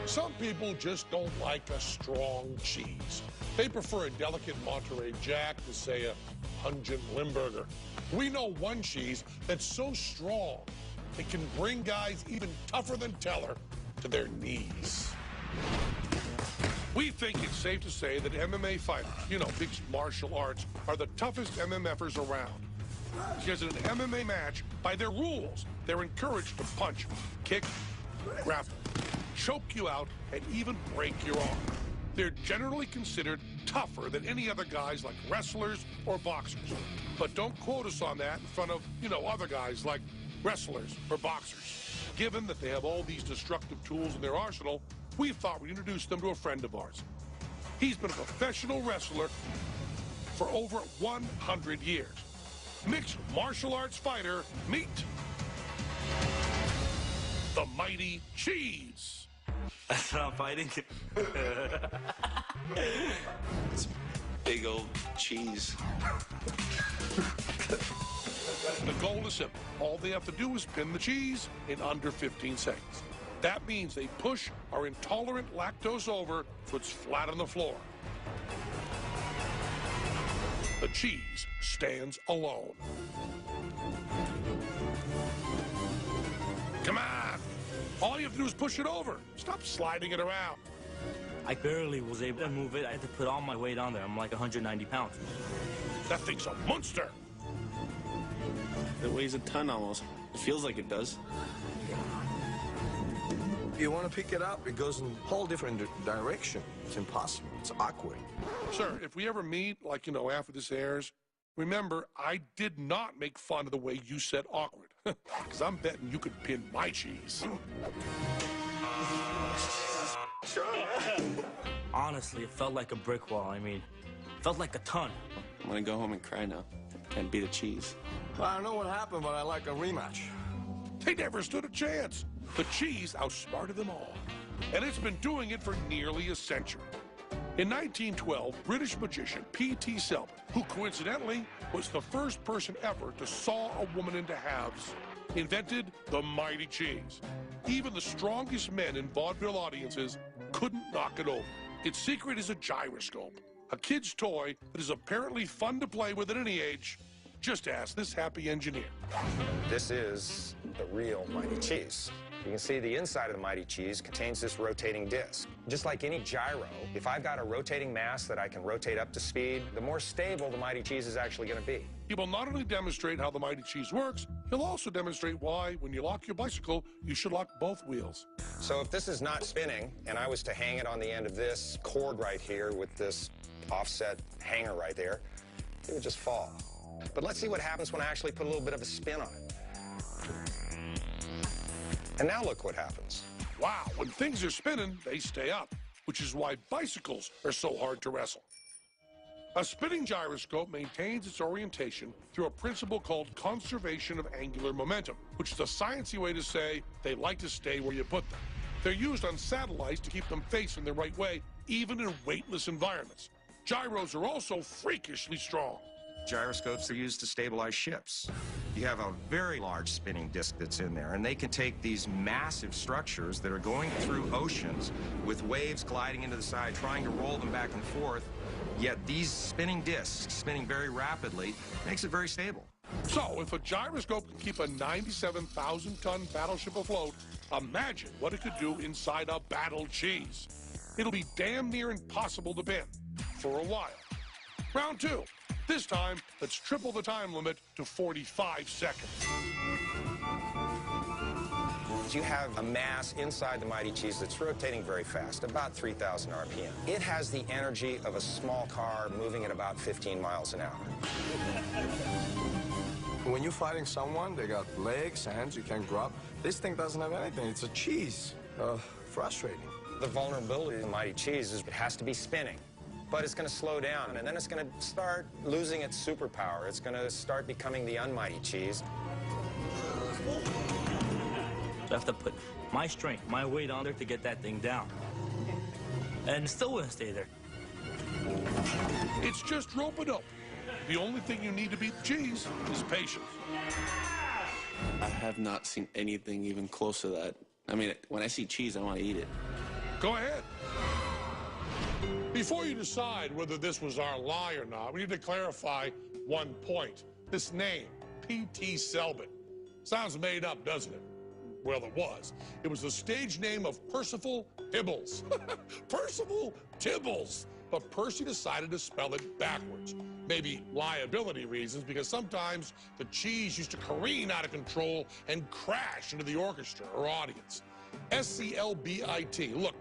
Some people just don't like a strong cheese. They prefer a delicate Monterey Jack to, say, a pungent Limburger. We know one cheese that's so strong it can bring guys even tougher than Teller to their knees. We think it's safe to say that MMA fighters, mixed martial arts, are the toughest MMFers around. Because in an MMA match, by their rules, they're encouraged to punch, kick, grapple, choke you out, and even break your arm. They're generally considered tougher than any other guys like wrestlers or boxers. But don't quote us on that in front of, other guys like wrestlers or boxers. Given that they have all these destructive tools in their arsenal, we thought we'd introduce them to a friend of ours. He's been a professional wrestler for over 100 years. Mixed martial arts fighter, meet the Mighty Cheese. That's what I'm fighting. It's big old cheese. The goal is simple. All they have to do is pin the cheese in under 15 seconds. That means they push our intolerant lactose over so it's flat on the floor. The cheese stands alone. Come on! All you have to do is push it over. Stop sliding it around. I barely was able to move it. I had to put all my weight on there. I'm like 190 pounds. That thing's a monster. It weighs a ton almost. It feels like it does. You want to pick it up, it goes in a whole different direction. It's impossible. It's awkward. Sir, if we ever meet, after this airs, remember, I did not make fun of the way you said awkward. Because I'm betting you could pin my cheese. Honestly, it felt like a brick wall. It felt like a ton. I'm gonna go home and cry now. Can't beat a cheese. I don't know what happened, but I like a rematch. They never stood a chance. The cheese outsmarted them all. And it's been doing it for nearly a century. In 1912, British magician P.T. Selby, who coincidentally was the first person ever to saw a woman into halves, invented the Mighty Cheese. Even the strongest men in vaudeville audiences couldn't knock it over. Its secret is a gyroscope, a kid's toy that is apparently fun to play with at any age. Just ask this happy engineer. This is the real Mighty Cheese. You can see the inside of the Mighty Cheese contains this rotating disc. Just like any gyro, if I've got a rotating mass that I can rotate up to speed, the more stable the Mighty Cheese is actually going to be. He will not only demonstrate how the Mighty Cheese works, he'll also demonstrate why, when you lock your bicycle, you should lock both wheels. So if this is not spinning, and I was to hang it on the end of this cord right here with this offset hanger right there, it would just fall. But let's see what happens when I actually put a little bit of a spin on it. And now look what happens. Wow, when things are spinning, they stay up, which is why bicycles are so hard to wrestle. A spinning gyroscope maintains its orientation through a principle called conservation of angular momentum, which is a sciencey way to say they like to stay where you put them. They're used on satellites to keep them facing the right way, even in weightless environments. Gyros are also freakishly strong. Gyroscopes are used to stabilize ships. You have a very large spinning disc that's in there, and they can take these massive structures that are going through oceans with waves gliding into the side, trying to roll them back and forth, yet these spinning discs, spinning very rapidly, makes it very stable. So, if a gyroscope can keep a 97,000-ton battleship afloat, imagine what it could do inside a battle cheese. It'll be damn near impossible to pin, for a while. Round two. This time, let's triple the time limit to 45 seconds. You have a mass inside the Mighty Cheese that's rotating very fast, about 3,000 RPM. It has the energy of a small car moving at about 15 miles an hour. When you're fighting someone, they got legs, hands, you can grab. This thing doesn't have anything. It's a cheese. Frustrating. The vulnerability of the Mighty Cheese is it has to be spinning. But it's going to slow down, and then it's going to start losing its superpower. It's going to start becoming the unmighty cheese. I have to put my strength, my weight on there to get that thing down. And it still wouldn't stay there. It's just rope-a-dope. The only thing you need to beat the cheese is patience. I have not seen anything even close to that. When I see cheese, I want to eat it. Go ahead. Before you decide whether this was our lie or not, we need to clarify one point. This name, P.T. Selbit, sounds made up, doesn't it? Well, it was. It was the stage name of Percival Tibbles. Percival Tibbles. But Percy decided to spell it backwards. Maybe liability reasons, because sometimes the cheese used to careen out of control and crash into the orchestra or audience. S-C-L-B-I-T. Look,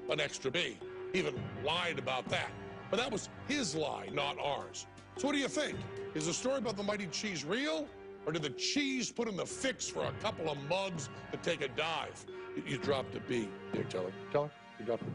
an extra B. Even lied about that. But that was his lie, not ours. So what do you think? Is the story about the mighty cheese real? Or did the cheese put in the fix for a couple of mugs to take a dive? You dropped a B. Here, tell her. Tell her you dropped a B.